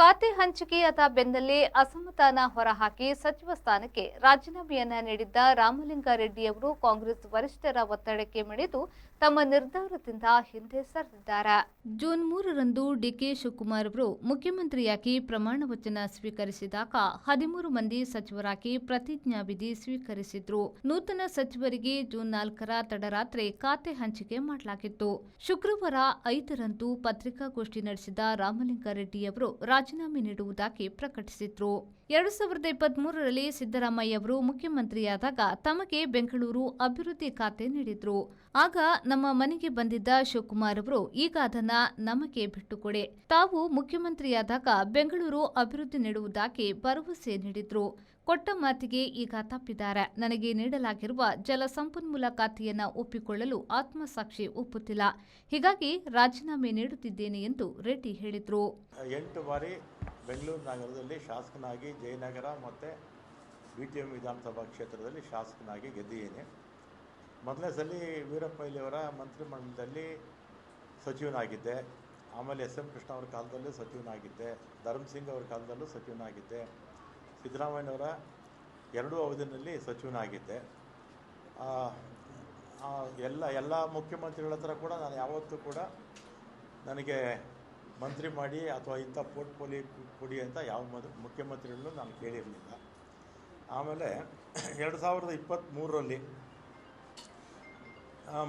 ಖಾತೆ ಹಂಚಿಕೆಯಾದ ಬೆನ್ನಲ್ಲೇ ಅಸಮಾಧಾನ ಹೊರಹಾಕಿ ಸಚಿವ ಸ್ಥಾನಕ್ಕೆ ರಾಜೀನಾಮೆಯನ್ನ ನೀಡಿದ್ದ ರಾಮಲಿಂಗಾರೆಡ್ಡಿಯವರು ಕಾಂಗ್ರೆಸ್ ವರಿಷ್ಠರ ಒತ್ತಡಕ್ಕೆ ಮಣಿದು ತಮ್ಮ ನಿರ್ಧಾರದಿಂದ ಹಿಂದೆ ಸರಿದಿದ್ದಾರೆ. ಜೂನ್ 3ರಂದು ಡಿಕೆ ಶಿವಕುಮಾರ್ ಅವರು ಮುಖ್ಯಮಂತ್ರಿಯಾಗಿ ಪ್ರಮಾಣ ವಚನ ಸ್ವೀಕರಿಸಿದಾಗ 13 ಮಂದಿ ಸಚಿವರಾಗಿ ಪ್ರತಿಜ್ಞಾವಿಧಿ ಸ್ವೀಕರಿಸಿದ್ರು. ನೂತನ ಸಚಿವರಿಗೆ ಜೂನ್ 4ರ ತಡರಾತ್ರಿ ಖಾತೆ ಹಂಚಿಕೆ ಮಾಡಲಾಗಿತ್ತು. ಶುಕ್ರವಾರ 5ರಂದು ಪತ್ರಿಕಾಗೋಷ್ಠಿ ನಡೆಸಿದ ರಾಮಲಿಂಗಾರೆಡ್ಡಿಯವರು ರಾಜೀನಾಮೆ ನೀಡುವುದಾಗಿ ಪ್ರಕಟಿಸಿದ್ರು. 2023ರಲ್ಲಿ ಸಿದ್ದರಾಮಯ್ಯ ಅವರು ಮುಖ್ಯಮಂತ್ರಿಯಾದಾಗ ತಮಗೆ ಬೆಂಗಳೂರು ಅಭಿವೃದ್ಧಿ ಖಾತೆ ನೀಡಿದ್ರು. ಆಗ ನಮ್ಮ ಮನೆಗೆ ಬಂದಿದ್ದ ಶಿವಕುಮಾರ್ ಅವರು ಈಗ ಅದನ್ನ ನಮಗೆ ಬಿಟ್ಟುಕೊಡಿ, ತಾವು ಮುಖ್ಯಮಂತ್ರಿಯಾದಾಗ ಬೆಂಗಳೂರು ಅಭಿವೃದ್ಧಿ ನೀಡುವುದಾಗಿ ಭರವಸೆ ನೀಡಿದ್ರು. ಕೊಟ್ಟ ಮಾತಿಗೆ ಈಗ ತಪ್ಪಿದ್ದಾರೆ. ನನಗೆ ನೀಡಲಾಗಿರುವ ಜಲಸಂಪನ್ಮೂಲ ಖಾತೆಯನ್ನ ಒಪ್ಪಿಕೊಳ್ಳಲು ಆತ್ಮಸಾಕ್ಷಿ ಒಪ್ಪುತ್ತಿಲ್ಲ. ಹೀಗಾಗಿ ರಾಜೀನಾಮೆ ನೀಡುತ್ತಿದ್ದೇನೆ ಎಂದು ರೆಡ್ಡಿ ಹೇಳಿದ್ರು. 8 ಬಾರಿ ಬೆಂಗಳೂರು ನಗರದಲ್ಲಿ ಶಾಸಕನಾಗಿ ಜಯನಗರ ಮತ್ತು BTM ವಿಧಾನಸಭಾ ಕ್ಷೇತ್ರದಲ್ಲಿ ಶಾಸಕನಾಗಿ ಗೆದ್ದಿದ್ದೇನೆ. ಮೊದಲನೇ ಸಲ ವೀರಪ್ಪ ಮೊಯ್ಲಿಯವರ ಮಂತ್ರಿಮಂಡಲದಲ್ಲಿ ಸಚಿವನಾಗಿದ್ದೆ. ಆಮೇಲೆ SM ಕೃಷ್ಣ ಅವರ ಕಾಲದಲ್ಲೂ ಸಚಿವನಾಗಿದ್ದೆ. ಧರ್ಮಸಿಂಗ್ ಅವರ ಕಾಲದಲ್ಲೂ ಸಚಿವನಾಗಿದ್ದೆ. ಸಿದ್ದರಾಮಯ್ಯನವರ 2 ಅವಧಿಯಲ್ಲಿ ಸಚಿವನಾಗಿದ್ದೆ. ಎಲ್ಲ ಮುಖ್ಯಮಂತ್ರಿಗಳ ಹತ್ರ ಕೂಡ ನಾನು ಯಾವತ್ತೂ ಕೂಡ ನನಗೆ ಮಂತ್ರಿ ಮಾಡಿ ಅಥವಾ ಇಂಥ ಪೋರ್ಟ್ಫೋಲಿಯೋ ಕೊಡಿ ಅಂತ ಯಾವ ಮುಖ್ಯಮಂತ್ರಿಗಳನ್ನೂ ನಾನು ಕೇಳಿರಲಿಲ್ಲ. ಆಮೇಲೆ 2023ರಲ್ಲಿ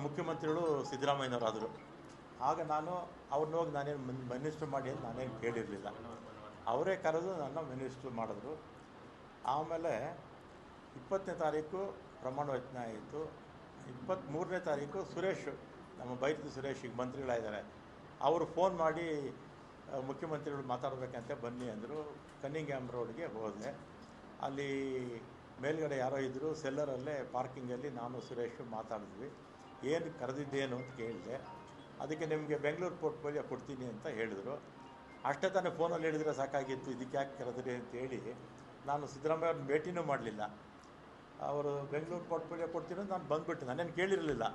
ಮುಖ್ಯಮಂತ್ರಿಗಳು ಸಿದ್ದರಾಮಯ್ಯನವರಾದರು. ಆಗ ನಾನು ಅವ್ರನ್ನ ಹೋಗಿ ನಾನೇನು ಮಿನಿಸ್ಟ್ರ್ ಮಾಡಿ ಅಂತ ನಾನೇನು ಕೇಳಿರಲಿಲ್ಲ. ಅವರೇ ಕರೆದು ನನ್ನ ಮಿನಿಸ್ಟ್ರು ಮಾಡಿದ್ರು. ಆಮೇಲೆ 20ನೇ ತಾರೀಕು ಪ್ರಮಾಣ ವಚನ ಆಯಿತು. 23ನೇ ತಾರೀಕು ಸುರೇಶ್, ನಮ್ಮ ಬೈರತಿ ಸುರೇಶ್ ಈಗ ಮಂತ್ರಿಗಳಾಗಿದ್ದಾರೆ, ಅವರು ಫೋನ್ ಮಾಡಿ ಮುಖ್ಯಮಂತ್ರಿಗಳು ಮಾತಾಡಬೇಕಂತೆ ಬನ್ನಿ ಅಂದರು. ಕನ್ನಿಂಗ್ಹ್ಯಾಮ್ ರೋಡ್ಗೆ ಹೋದೆ. ಅಲ್ಲಿ ಮೇಲ್ಗಡೆ ಯಾರೋ ಇದ್ದರು, ಸೆಲ್ಲರಲ್ಲೇ ಪಾರ್ಕಿಂಗಲ್ಲಿ ನಾನು ಸುರೇಶ್ ಮಾತಾಡಿದ್ವಿ. ಏನು ಕರೆದಿದ್ದೇನು ಅಂತ ಕೇಳಿದೆ. ಅದಕ್ಕೆ ನಿಮಗೆ ಬೆಂಗಳೂರು ಪೋರ್ಟ್ಫೋಲಿಯೋ ಕೊಡ್ತೀನಿ ಅಂತ ಹೇಳಿದರು. ಅಷ್ಟೇ ತಾನೇ ಫೋನಲ್ಲಿ ಹೇಳಿದರೆ ಸಾಕಾಗಿತ್ತು, ಇದಕ್ಕೆ ಯಾಕೆ ಕರೆದ್ರಿ ಅಂತೇಳಿ ನಾನು ಸಿದ್ದರಾಮಯ್ಯ ಅವ್ರನ್ನ ಭೇಟಿನೂ ಮಾಡಲಿಲ್ಲ. ಅವರು ಬೆಂಗಳೂರು ಪೋರ್ಟ್ಫೋಲಿಯೋ ಕೊಡ್ತೀನಿ ಅಂತ ನಾನು ಬಂದುಬಿಟ್ಟೆ. ನಾನೇನು ಕೇಳಿರಲಿಲ್ಲ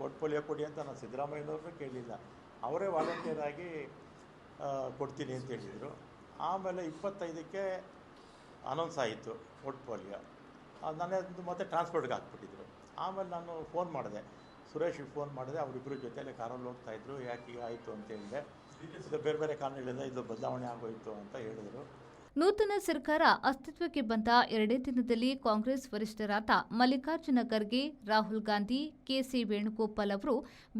ಪೋರ್ಟ್ಫೋಲಿಯೋ ಕೊಡಿ ಅಂತ. ನಾನು ಸಿದ್ದರಾಮಯ್ಯನವ್ರನ್ನೂ ಕೇಳಲಿಲ್ಲ, ಅವರೇ ವಾಲಂಟಿಯರ್ ಆಗಿ ಕೊಡ್ತೀನಿ ಅಂತ ಹೇಳಿದರು. ಆಮೇಲೆ 25ಕ್ಕೆ ಅನೌನ್ಸ್ ಆಯಿತು ಪೋರ್ಟ್ಫೋಲಿಯೋ. ನನ್ನದು ಮತ್ತೆ ಟ್ರಾನ್ಸ್ಪೋರ್ಟ್ಗೆ ಹಾಕ್ಬಿಟ್ಟಿದ್ರು. ಆಮೇಲೆ ನಾನು ಫೋನ್ ಮಾಡಿದೆ, ಸುರೇಶಿಗೆ ಫೋನ್ ಮಾಡಿದೆ. ಅವರಿಬ್ಬರ ಜೊತೆಯಲ್ಲೇ ಕಾರಲ್ಲಿ ಹೋಗ್ತಾಯಿದ್ರು. ಯಾಕೆ ಈಗ ಆಯಿತು ಅಂತ ಹೇಳಿದೆ. ಇದು ಬೇರೆ ಬೇರೆ ಕಾರಣಗಳಿಂದ ಇದು ಬದಲಾವಣೆ ಆಗೋಯಿತು ಅಂತ ಹೇಳಿದರು. ನೂತನ ಸರ್ಕಾರ ಅಸ್ತಿತ್ವಕ್ಕೆ ಬಂದ 2 ದಿನದಲ್ಲಿ ಕಾಂಗ್ರೆಸ್ ವರಿಷ್ಠರಾದ ಮಲ್ಲಿಕಾರ್ಜುನ ಖರ್ಗೆ, ರಾಹುಲ್ ಗಾಂಧಿ, KC ವೇಣುಗೋಪಾಲ್ ಅವರು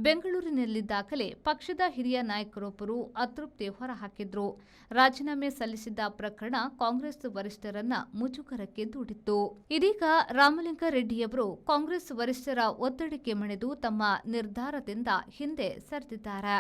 ಬೆಂಗಳೂರಿನಲ್ಲಿದ್ದಾಗಲೇ ಪಕ್ಷದ ಹಿರಿಯ ನಾಯಕರೊಬ್ಬರು ಅತೃಪ್ತಿ ಹೊರಹಾಕಿದ್ರು. ರಾಜೀನಾಮೆ ಸಲ್ಲಿಸಿದ್ದ ಪ್ರಕರಣ ಕಾಂಗ್ರೆಸ್ ವರಿಷ್ಠರನ್ನ ಮುಜುಗರಕ್ಕೆ ದೂಡಿತ್ತು. ಇದೀಗ ರಾಮಲಿಂಗಾರೆಡ್ಡಿಯವರು ಕಾಂಗ್ರೆಸ್ ವರಿಷ್ಠರ ಒತ್ತಡಕ್ಕೆ ಮಣಿದು ತಮ್ಮ ನಿರ್ಧಾರದಿಂದ ಹಿಂದೆ ಸರಿದಿದ್ದಾರೆ.